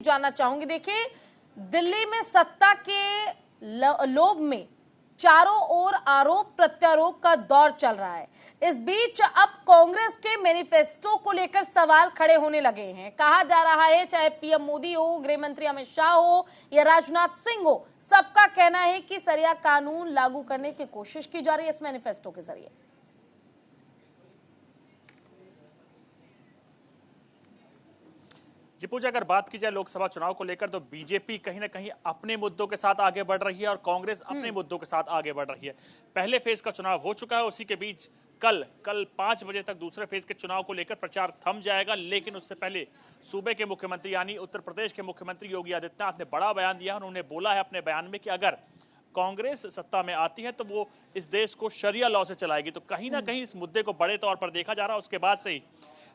जानना चाहूंगी। देखिए, दिल्ली में सत्ता के लोभ में चारों ओर आरोप प्रत्यारोप का दौर चल रहा है। इस बीच अब कांग्रेस के मैनिफेस्टो को लेकर सवाल खड़े होने लगे हैं। कहा जा रहा है, चाहे पीएम मोदी हो, गृह मंत्री अमित शाह हो या राजनाथ सिंह हो, सबका कहना है कि सरिया कानून लागू करने की कोशिश की जा रही है इस मैनिफेस्टो के जरिए। जी पूजा, अगर बात की जाए लोकसभा चुनाव को लेकर तो बीजेपी कहीं ना कहीं अपने मुद्दों के साथ आगे बढ़ रही है और कांग्रेस अपने मुद्दों के साथ आगे बढ़ रही है। पहले फेज का चुनाव हो चुका है, उसी के बीच कल 5 बजे तक दूसरे फेज के चुनाव को लेकर प्रचार थम जाएगा। लेकिन उससे पहले सूबे के मुख्यमंत्री यानी उत्तर प्रदेश के मुख्यमंत्री योगी आदित्यनाथ ने बड़ा बयान दिया। उन्होंने बोला है अपने बयान में कि अगर कांग्रेस सत्ता में आती है तो वो इस देश को शरिया लॉ से चलाएगी। तो कहीं ना कहीं इस मुद्दे को बड़े तौर पर देखा जा रहा है। उसके बाद से ही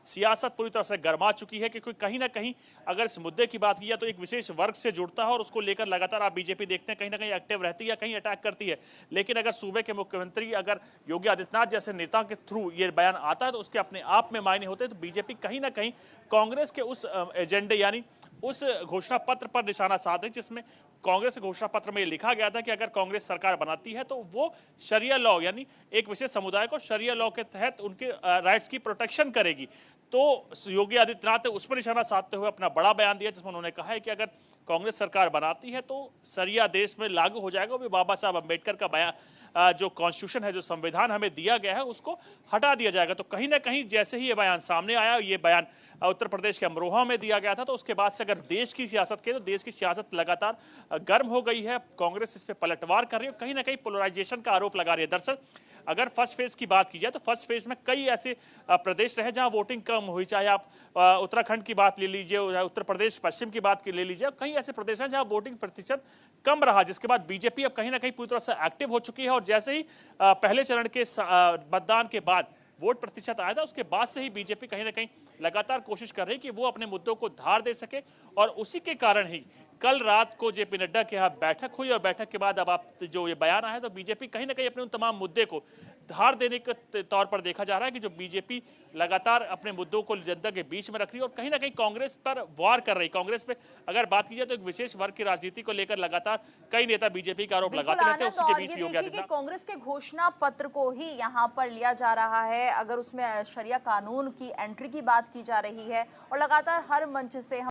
सियासत पूरी तरह से गर्मा चुकी है, क्योंकि कहीं ना कहीं अगर इस मुद्दे की बात की जाए तो एक विशेष वर्ग से जुड़ता है और उसको लेकर लगातार आप बीजेपी देखते हैं कहीं ना कहीं एक्टिव रहती है या कहीं अटैक करती है। लेकिन अगर सूबे के मुख्यमंत्री अगर योगी आदित्यनाथ जैसे नेता के थ्रू ये बयान आता है तो उसके अपने आप में मायने होते हैं। तो बीजेपी कहीं ना कहीं कांग्रेस के उस एजेंडे यानी उस घोषणा पत्र पर निशाना साध रही, जिसमें कांग्रेस के घोषणा पत्र में लिखा गया था कि अगर कांग्रेस सरकार बनाती है तो वो शरिया लॉ यानी एक विशेष समुदाय को शरिया लॉ के तहत उनके राइट्स की प्रोटेक्शन करेगी। तो योगी आदित्यनाथ ने उस पर निशाना साधते हुए अपना बड़ा बयान दिया, जिसमें उन्होंने कहा है कि अगर कांग्रेस सरकार बनाती है तो शरिया देश में लागू हो जाएगा। वो बाबा साहब अम्बेडकर का बयान जो कॉन्स्टिट्यूशन है, जो संविधान हमें दिया गया है, उसको हटा दिया जाएगा। तो कहीं ना कहीं जैसे ही ये बयान सामने आया, ये बयान उत्तर प्रदेश के अमरोहा में दिया गया था, तो उसके बाद से अगर देश की सियासत के तो देश की सियासत लगातार गर्म हो गई है। कांग्रेस इस पे पलटवार कर रही है, कहीं ना कहीं पोलराइजेशन का आरोप लगा रही है। दरअसल अगर फर्स्ट फेज की बात की जाए तो फर्स्ट फेज में कई ऐसे प्रदेश रहे जहां वोटिंग कम हुई, चाहे आप उत्तराखंड की बात ले लीजिए, उत्तर प्रदेश पश्चिम की बात ले लीजिए, कई ऐसे प्रदेश हैं जहां वोटिंग प्रतिशत कम रहा, जिसके बाद बीजेपी अब कहीं ना कहीं पूरी तरह से एक्टिव हो चुकी है। और जैसे ही पहले चरण के मतदान के बाद वोट प्रतिशत आया था, उसके बाद से ही बीजेपी कहीं ना कहीं लगातार कोशिश कर रही है कि वो अपने मुद्दों को धार दे सके। और उसी के कारण ही कल रात को जेपी नड्डा के यहाँ बैठक हुई और बैठक के बाद अब आप जो ये बयान आया तो बीजेपी कहीं ना कहीं अपने उन तमाम मुद्दे को धार देने के तौर पर देखा जा रहा है कि जो बीजेपी लगातार अपने मुद्दों को जनता के बीच में रख रही है और कहीं ना कहीं कांग्रेस पर वार कर रही। कांग्रेस पे अगर बात की जाए तो एक विशेष वर्ग की राजनीति को लेकर लगातार कई नेता बीजेपी का आरोप लगाते रहते हैं। उसके बीच योगी आदित्यनाथ कांग्रेस के घोषणा पत्र को ही यहाँ पर लिया जा रहा है, अगर उसमें शरिया कानून की एंट्री की बात की जा रही है और लगातार हर मंच से